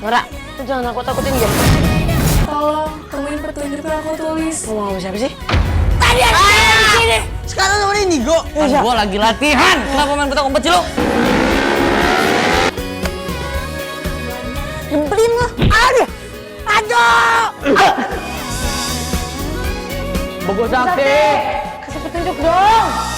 Nora, lu jangan nakut-nakutin dia. Tolong, temuin petunjuk yang aku tulis. Lu mau siapa sih? Tadi ada di sini. Sekarang temenin Nigo. Kan gua lagi latihan. Kenapa main petak umpet sih lu? Nyebelin lu. Aduh. Aduh. Bogo sakti. Kasih petunjuk dong.